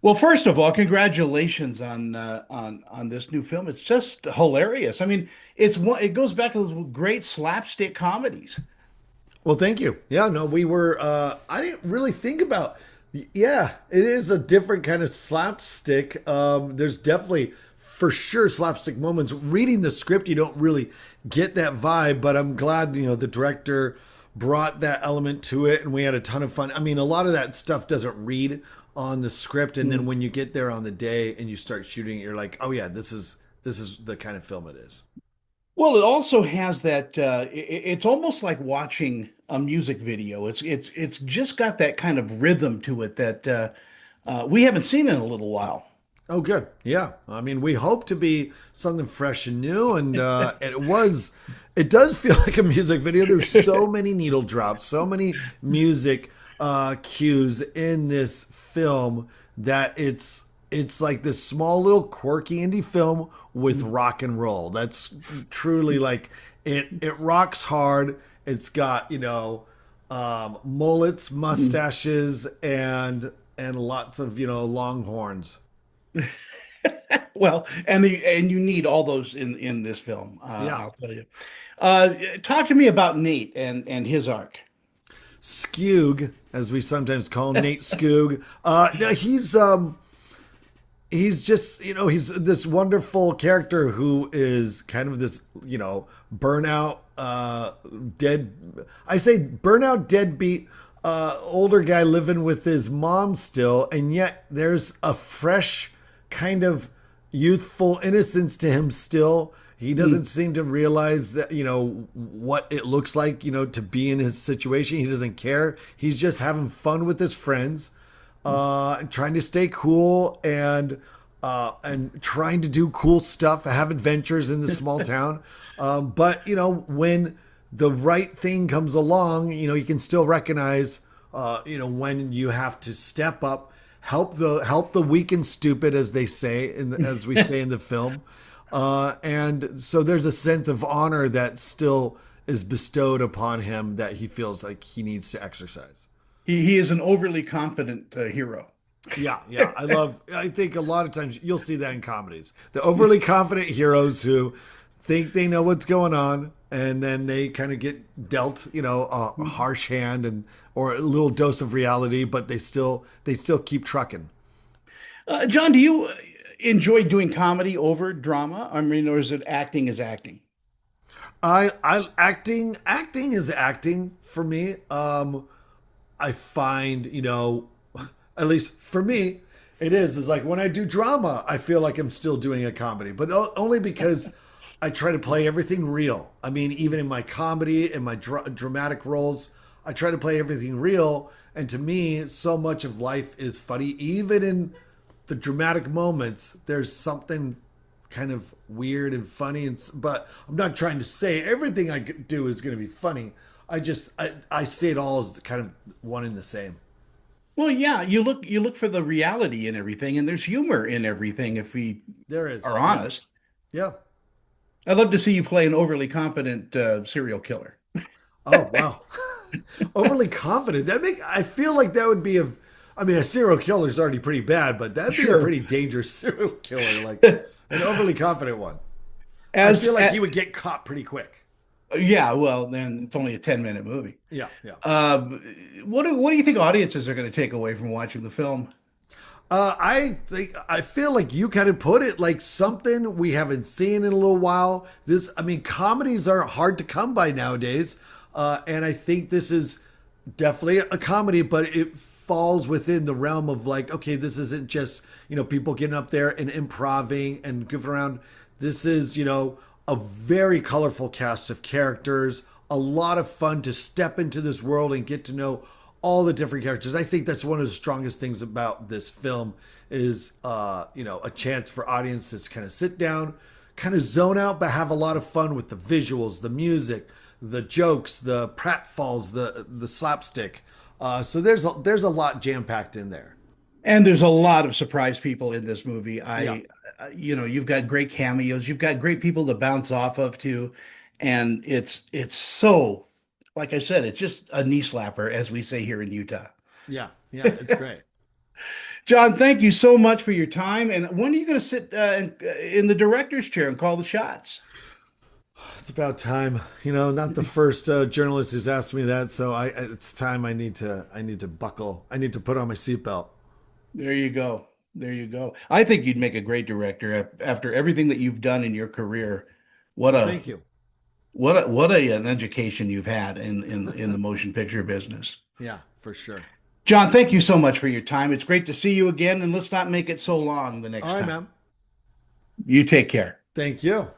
Well, first of all, congratulations on this new film. It's just hilarious. I mean, it goes back to those great slapstick comedies. Well, thank you. Yeah, no, we were. I didn't really think about. Yeah, it is a different kind of slapstick. There's definitely, for sure, slapstick moments. Reading the script, you don't really get that vibe, but I'm glad the director brought that element to it, and we had a ton of fun. I mean, a lot of that stuff doesn't read on the script, and then Mm. when you get there on the day and you start shooting, you're like, oh yeah, this is the kind of film it is. Well, it also has that it's almost like watching a music video. It's just got that kind of rhythm to it that we haven't seen in a little while. Oh, good. Yeah. I mean, we hope to be something fresh and new, and it was. It does feel like a music video. There's so many needle drops, so many music cues in this film that it's like this small little quirky indie film with rock and roll. That's truly like it rocks hard. It's got mullets, mustaches, and lots of long horns. Well, and you need all those in this film. Yeah. I'll tell you. Talk to me about Nate and his arc. Skug, as we sometimes call him, Nate Skug. No, he's just he's this wonderful character who is kind of this burnout dead. I say burnout deadbeat. Older guy living with his mom still, and yet there's a fresh kind of youthful innocence to him still. He doesn't seem to realize that, what it looks like, to be in his situation. He doesn't care. He's just having fun with his friends, trying to stay cool and trying to do cool stuff, have adventures in this small town. But when the right thing comes along, you can still recognize, when you have to step up, help the weak and stupid, as they say, as we say in the film. And so there's a sense of honor that still is bestowed upon him that he feels like he needs to exercise. He is an overly confident hero. Yeah, yeah. I think a lot of times you'll see that in comedies. The overly confident heroes who think they know what's going on and then they kind of get dealt, a harsh hand and or a little dose of reality, but they still keep trucking. John, do you enjoy doing comedy over drama? I mean, or is it acting is acting? I acting is acting for me. I find, at least for me, is like when I do drama, I feel like I'm still doing a comedy, but only because I try to play everything real. I mean, even in my comedy and my dramatic roles, I try to play everything real. And to me, so much of life is funny. Even in the dramatic moments, there's something kind of weird and funny. But I'm not trying to say everything I do is going to be funny. I see it all as kind of one and the same. Well, yeah, you look for the reality in everything, and there's humor in everything if we There is, are yeah, honest. yeah. I'd love to see you play an overly confident serial killer. Oh wow, overly confident. I feel like that would be a. I mean, a serial killer is already pretty bad, but that'd be a Sure. pretty dangerous serial killer, like an overly confident one. I As, feel like a he would get caught pretty quick. Yeah, well, then it's only a 10-minute movie. Yeah, yeah. Um, what do you think audiences are going to take away from watching the film? I feel like you kind of put it like something we haven't seen in a little while. I mean, comedies are hard to come by nowadays, and I think this is definitely a comedy, but it falls within the realm of like, okay, this isn't just people getting up there and improving and goofing around. This is a very colorful cast of characters, a lot of fun to step into this world and get to know all the different characters. I think that's one of the strongest things about this film is a chance for audiences to kind of sit down, kind of zone out, but have a lot of fun with the visuals, the music, the jokes, the pratfalls, the slapstick. So there's a lot jam packed in there. And there's a lot of surprise people in this movie. Yeah. You've got great cameos, you've got great people to bounce off of too, and it's so, like I said, it's just a knee slapper, as we say here in Utah. Yeah, yeah, it's great. John, thank you so much for your time. And when are you going to sit in the director's chair and call the shots? It's about time. Not the first journalist who's asked me that, so it's time. I need to buckle. I need to put on my seatbelt. There you go. There you go. I think you'd make a great director after everything that you've done in your career. What Well, a thank you. an education you've had in the motion picture business. Yeah, for sure. John, thank you so much for your time. It's great to see you again, and let's not make it so long the All next right, time. man. You take care. Thank you.